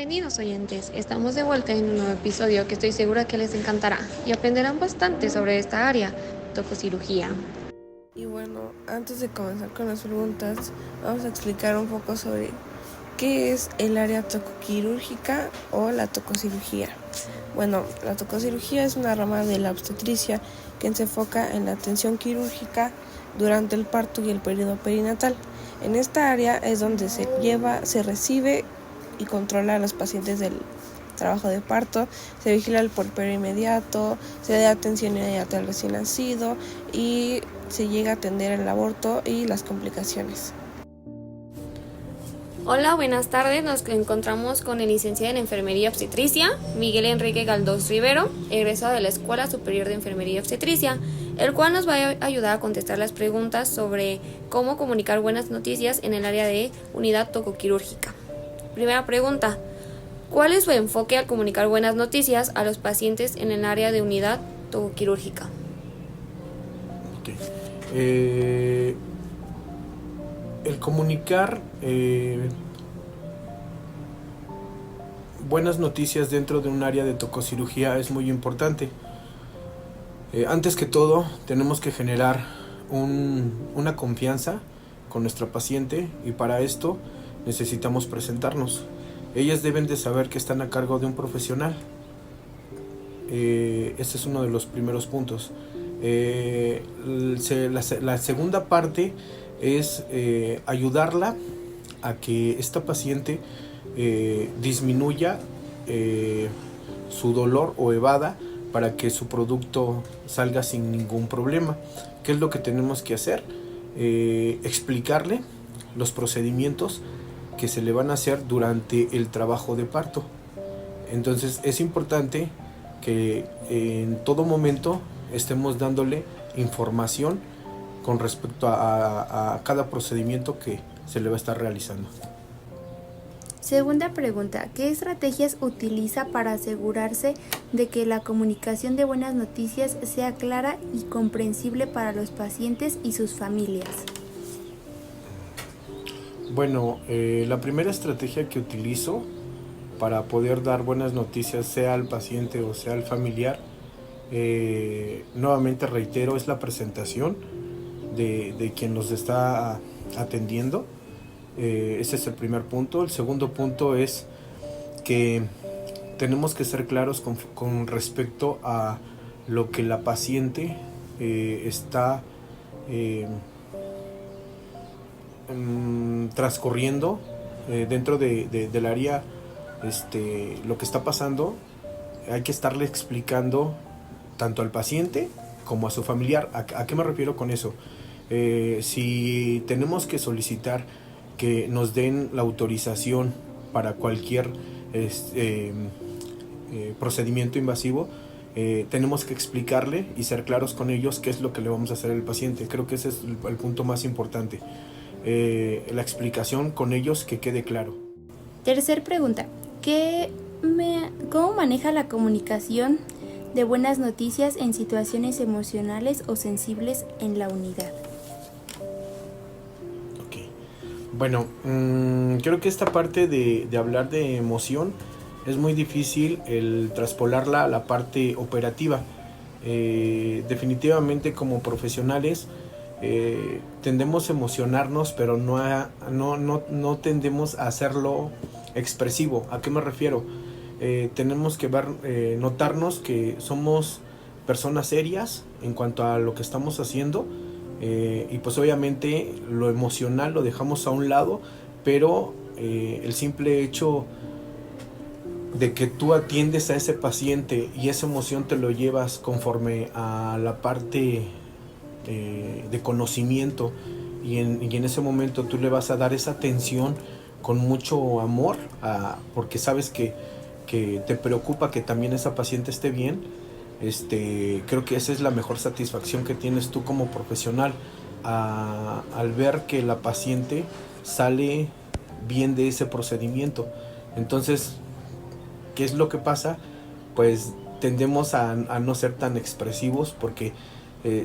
Bienvenidos oyentes, estamos de vuelta en un nuevo episodio que estoy segura que les encantará y aprenderán bastante sobre esta área, tococirugía. Y bueno, antes de comenzar con las preguntas, vamos a explicar un poco sobre qué es el área tocoquirúrgica o la tococirugía. Bueno, la tococirugía es una rama de la obstetricia que se enfoca en la atención quirúrgica durante el parto y el periodo perinatal. En esta área es donde se recibe y controla a los pacientes del trabajo de parto, se vigila el puerperio inmediato, se da atención inmediata al recién nacido y se llega a atender el aborto y las complicaciones. Hola, buenas tardes. Nos encontramos con el licenciado en Enfermería Obstetricia, Miguel Enrique Galdós Rivero, egresado de la Escuela Superior de Enfermería Obstetricia, el cual nos va a ayudar a contestar las preguntas sobre cómo comunicar buenas noticias en el área de unidad tocoquirúrgica. Primera pregunta: ¿cuál es su enfoque al comunicar buenas noticias a los pacientes en el área de unidad tocoquirúrgica? El comunicar buenas noticias dentro de un área de tococirugía es muy importante. Antes que todo, tenemos que generar una confianza con nuestra paciente, y para esto necesitamos presentarnos. Ellas deben de saber que están a cargo de un profesional. Este es uno de los primeros puntos. La segunda parte es ayudarla a que esta paciente disminuya su dolor o evada para que su producto salga sin ningún problema. ¿Qué es lo que tenemos que hacer? Explicarle los procedimientos que se le van a hacer durante el trabajo de parto. Entonces es importante que en todo momento estemos dándole información con respecto a cada procedimiento que se le va a estar realizando. Segunda pregunta: ¿qué estrategias utiliza para asegurarse de que la comunicación de buenas noticias sea clara y comprensible para los pacientes y sus familias? Bueno, la primera estrategia que utilizo para poder dar buenas noticias, sea al paciente o sea al familiar, nuevamente reitero, es la presentación de quien nos está atendiendo. Ese es el primer punto. El segundo punto es que tenemos que ser claros con respecto a lo que la paciente está transcurriendo dentro del área, lo que está pasando. Hay que estarle explicando tanto al paciente como a su familiar. ¿A qué me refiero con eso? Si tenemos que solicitar que nos den la autorización para cualquier procedimiento invasivo, tenemos que explicarle y ser claros con ellos qué es lo que le vamos a hacer al paciente. Creo que ese es el punto más importante. La explicación con ellos, que quede claro. Tercer pregunta: ¿cómo maneja la comunicación de buenas noticias en situaciones emocionales o sensibles en la unidad? Bueno, creo que esta parte de hablar de emoción es muy difícil el traspolarla a la parte operativa. Definitivamente, como profesionales, tendemos a emocionarnos, pero no tendemos a hacerlo expresivo. ¿A qué me refiero? Tenemos que notarnos que somos personas serias en cuanto a lo que estamos haciendo. Y pues obviamente lo emocional lo dejamos a un lado, pero el simple hecho de que tú atiendes a ese paciente y esa emoción te lo llevas conforme a la parte de conocimiento, y en ese momento tú le vas a dar esa atención con mucho amor, porque sabes que te preocupa que también esa paciente esté bien. Creo que esa es la mejor satisfacción que tienes tú como profesional, al ver que la paciente sale bien de ese procedimiento. Entonces, ¿qué es lo que pasa? Pues tendemos a no ser tan expresivos, porque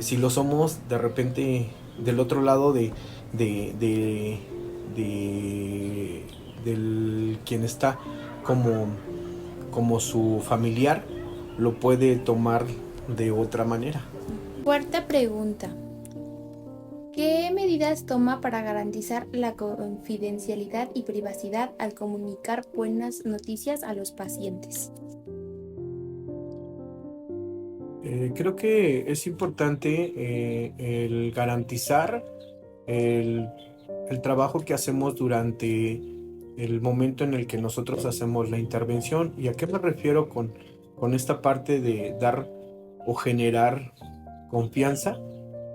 si lo somos, de repente del otro lado del quien está como su familiar lo puede tomar de otra manera. Cuarta pregunta. ¿Qué medidas toma para garantizar la confidencialidad y privacidad al comunicar buenas noticias a los pacientes? Creo que es importante el garantizar el trabajo que hacemos durante el momento en el que nosotros hacemos la intervención. ¿Y a qué me refiero con esta parte de dar o generar confianza?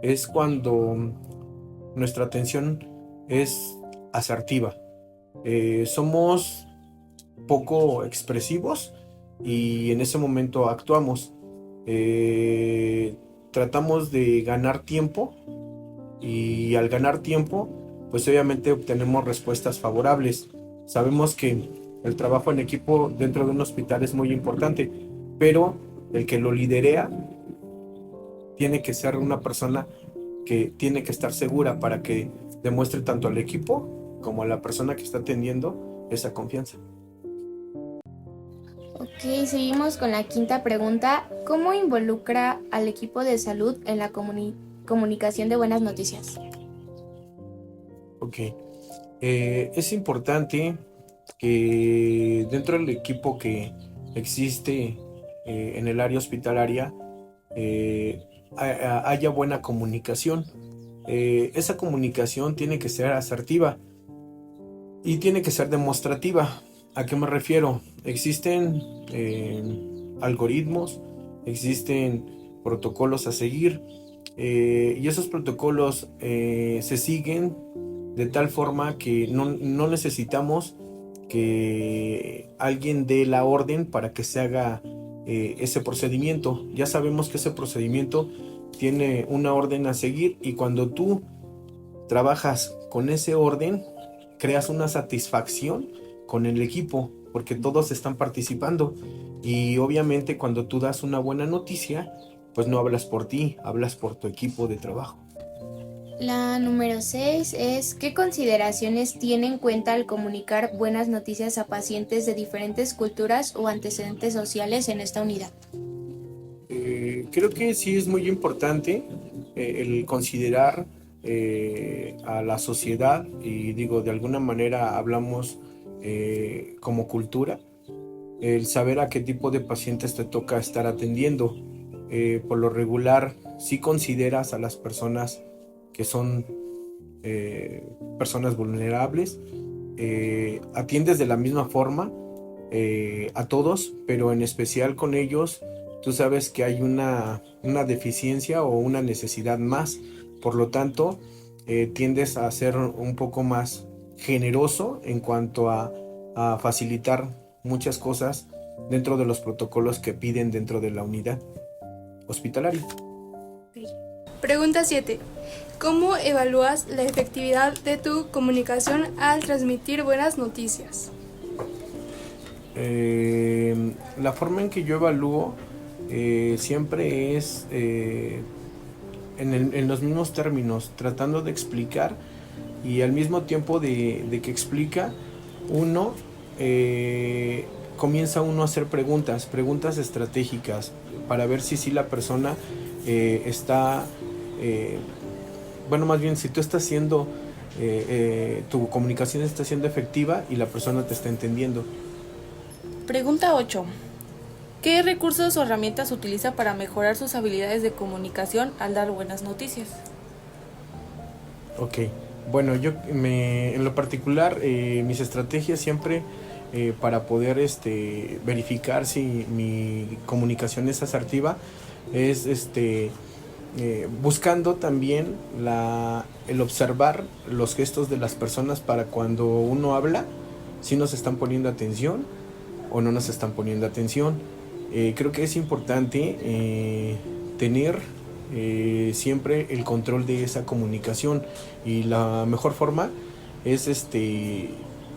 Es cuando nuestra atención es asertiva. Somos poco expresivos y en ese momento actuamos. Tratamos de ganar tiempo y al ganar tiempo, pues obviamente obtenemos respuestas favorables. Sabemos que el trabajo en equipo dentro de un hospital es muy importante, pero el que lo liderea tiene que ser una persona que tiene que estar segura para que demuestre tanto al equipo como a la persona que está atendiendo esa confianza. Ok, seguimos con la quinta pregunta. ¿Cómo involucra al equipo de salud en la comunicación de buenas noticias? Ok, es importante que dentro del equipo que existe en el área hospitalaria haya buena comunicación. Esa comunicación tiene que ser asertiva y tiene que ser demostrativa. ¿A qué me refiero? Existen algoritmos, existen protocolos a seguir y esos protocolos se siguen de tal forma que no necesitamos que alguien dé la orden para que se haga ese procedimiento. Ya sabemos que ese procedimiento tiene una orden a seguir y cuando tú trabajas con ese orden, creas una satisfacción con el equipo porque todos están participando y obviamente cuando tú das una buena noticia, pues no hablas por ti, hablas por tu equipo de trabajo. La número 6 es ¿qué consideraciones tiene en cuenta al comunicar buenas noticias a pacientes de diferentes culturas o antecedentes sociales en esta unidad? Creo que sí es muy importante el considerar a la sociedad y digo, de alguna manera hablamos como cultura, el saber a qué tipo de pacientes te toca estar atendiendo. Por lo regular, sí consideras a las personas que son personas vulnerables, atiendes de la misma forma a todos, pero en especial con ellos, tú sabes que hay una deficiencia o una necesidad más, por lo tanto, tiendes a ser un poco más generoso en cuanto a facilitar muchas cosas dentro de los protocolos que piden dentro de la unidad hospitalaria. Pregunta 7. ¿Cómo evalúas la efectividad de tu comunicación al transmitir buenas noticias? La forma en que yo evalúo siempre es en los mismos términos, tratando de explicar y al mismo tiempo de que explica, comienza uno a hacer preguntas estratégicas para ver si la persona está, más bien si tú estás siendo, tu comunicación está siendo efectiva y la persona te está entendiendo. Pregunta 8. ¿Qué recursos o herramientas utiliza para mejorar sus habilidades de comunicación al dar buenas noticias? Ok, bueno, yo en lo particular, mis estrategias siempre para poder verificar si mi comunicación es asertiva es buscando también el observar los gestos de las personas para cuando uno habla, si nos están poniendo atención o no nos están poniendo atención. Creo que es importante tener siempre el control de esa comunicación y la mejor forma es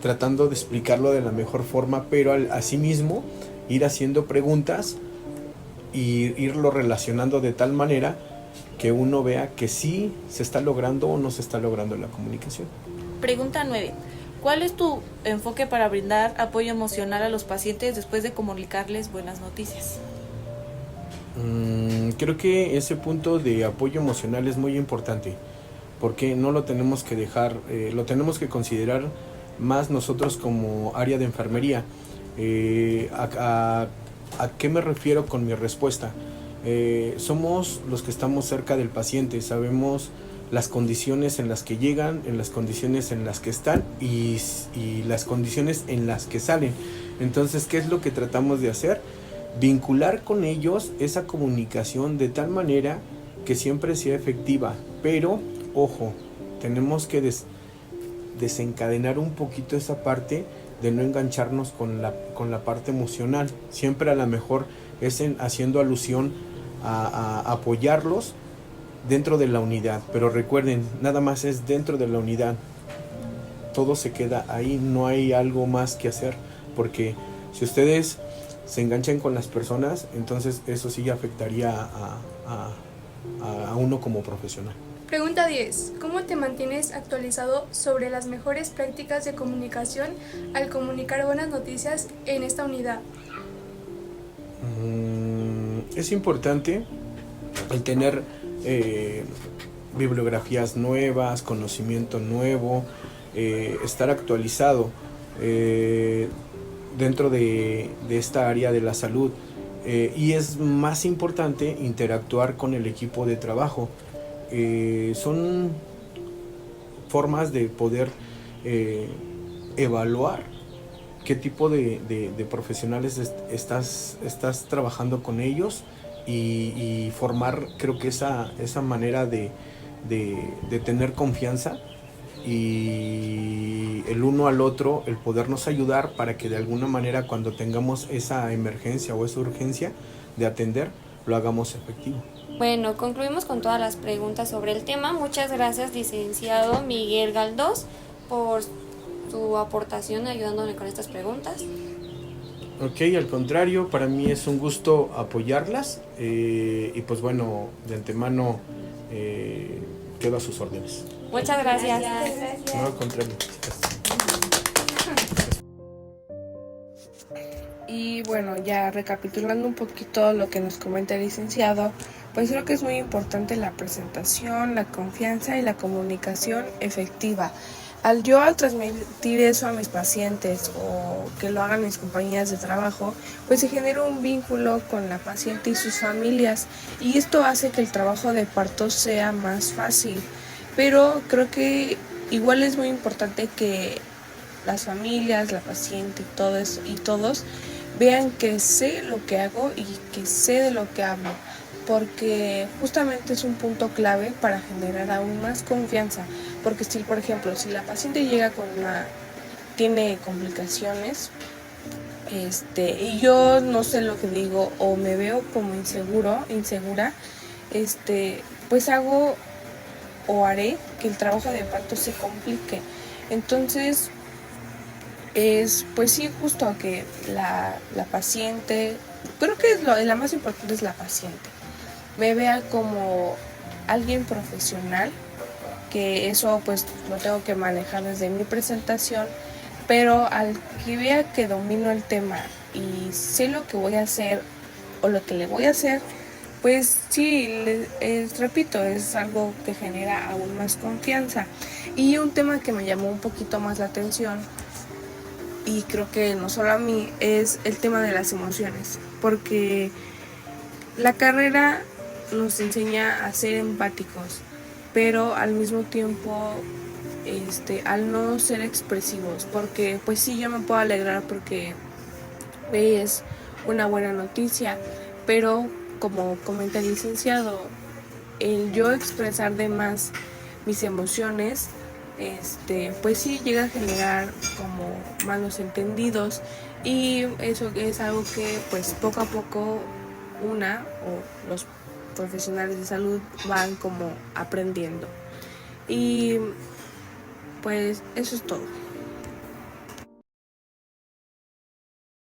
tratando de explicarlo de la mejor forma, pero asimismo ir haciendo preguntas y irlo relacionando de tal manera que uno vea que sí se está logrando o no se está logrando la comunicación. Pregunta 9. ¿Cuál es tu enfoque para brindar apoyo emocional a los pacientes después de comunicarles buenas noticias? Creo que ese punto de apoyo emocional es muy importante, porque no lo tenemos que dejar, lo tenemos que considerar más nosotros como área de enfermería. ¿A qué me refiero con mi respuesta? Somos los que estamos cerca del paciente, sabemos las condiciones en las que llegan, en las condiciones en las que están y las condiciones en las que salen. Entonces, ¿qué es lo que tratamos de hacer? Vincular con ellos esa comunicación de tal manera que siempre sea efectiva, pero ojo, tenemos que desencadenar un poquito esa parte de no engancharnos con la parte emocional. Siempre a lo mejor es haciendo alusión a apoyarlos dentro de la unidad, pero recuerden, nada más es dentro de la unidad, todo se queda ahí, no hay algo más que hacer, porque si ustedes se enganchan con las personas, entonces eso sí afectaría a uno como profesional. Pregunta 10. ¿Cómo te mantienes actualizado sobre las mejores prácticas de comunicación al comunicar buenas noticias en esta unidad? Es importante el tener bibliografías nuevas, conocimiento nuevo, estar actualizado dentro de esta área de la salud, y es más importante interactuar con el equipo de trabajo. Son formas de poder evaluar qué tipo de profesionales estás trabajando con ellos y formar, creo que esa manera de tener confianza y el uno al otro, el podernos ayudar para que de alguna manera cuando tengamos esa emergencia o esa urgencia de atender, lo hagamos efectivo. Bueno, concluimos con todas las preguntas sobre el tema. Muchas gracias, licenciado Miguel Galdós, por su aportación ayudándome con estas preguntas. Ok, al contrario, para mí es un gusto apoyarlas y pues bueno, de antemano quedo a sus órdenes. Muchas gracias. No, al contrario. Y bueno, ya recapitulando un poquito lo que nos comenta el licenciado, pues creo que es muy importante la presentación, la confianza y la comunicación efectiva. Al transmitir eso a mis pacientes o que lo hagan mis compañeras de trabajo, pues se genera un vínculo con la paciente y sus familias, y esto hace que el trabajo de parto sea más fácil. Pero creo que igual es muy importante que las familias, la paciente y todos vean que sé lo que hago y que sé de lo que hablo, porque justamente es un punto clave para generar aún más confianza. Porque si, por ejemplo, si la paciente llega tiene complicaciones, y yo no sé lo que digo o me veo como insegura, pues hago o haré que el trabajo de parto se complique. Entonces, pues sí, justo que la paciente, creo que la más importante es la paciente, me vea como alguien profesional, que eso pues lo tengo que manejar desde mi presentación, pero al que vea que domino el tema y sé lo que voy a hacer o lo que le voy a hacer, pues sí, repito, es algo que genera aún más confianza. Y un tema que me llamó un poquito más la atención, y creo que no solo a mí, es el tema de las emociones, porque la carrera nos enseña a ser empáticos, pero al mismo tiempo al no ser expresivos, porque pues sí, yo me puedo alegrar porque es una buena noticia, pero como comenta el licenciado, el yo expresar de más mis emociones, pues sí llega a generar como malos entendidos, y eso es algo que pues poco a poco los profesionales de salud van como aprendiendo. Y pues eso es todo.